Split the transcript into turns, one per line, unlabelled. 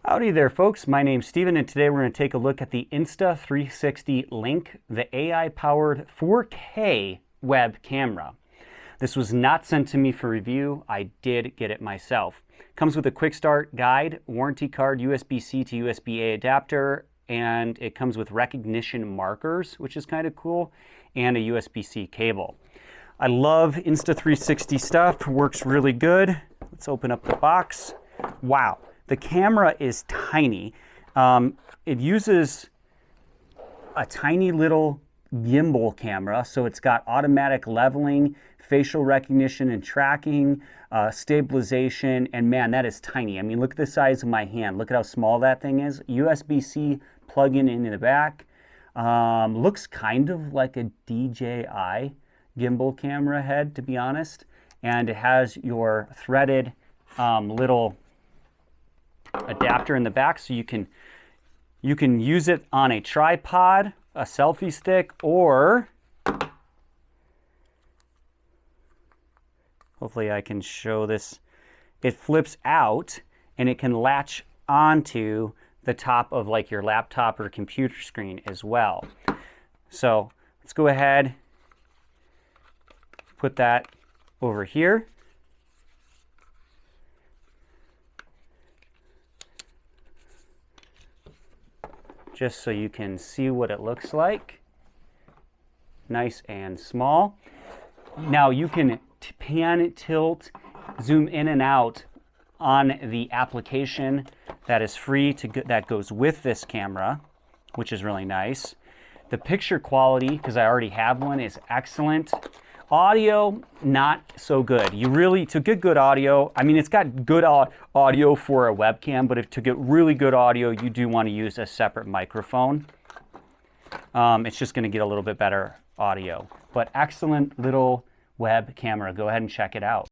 Howdy there, folks. My name's Steven, and today we're going to take a look at the Insta 360 Link, the AI-powered 4K web camera. This was not sent to me for review. I did get it myself. Comes with a quick start guide, warranty card, USB-C to USB-A adapter, and it comes with recognition markers, which is kind of cool, and a USB-C cable. I love Insta 360 stuff. Works really good. Let's open up the box. Wow. The camera is tiny. It uses a tiny little gimbal camera, so it's got automatic leveling, facial recognition and tracking, stabilization, and man, that is tiny. I mean, look at the size of my hand. Look at how small that thing is. USB-C plug-in in the back. Looks kind of like a DJI gimbal camera head, to be honest. And it has your threaded little adapter in the back, so you can use it on a tripod, a selfie stick, or hopefully I can show this. It flips out and it can latch onto the top of like your laptop or computer screen as well. So let's go ahead, put that over here. Just so you can see what it looks like. Nice and small. Now you can pan, tilt, zoom in and out on the application that is free that goes with this camera, which is really nice. The picture quality, because I already have one, is excellent. Audio, not so good. To get good audio, I mean, it's got good audio for a webcam, but to get really good audio, you do want to use a separate microphone. It's just going to get a little bit better audio. But excellent little web camera. Go ahead and check it out.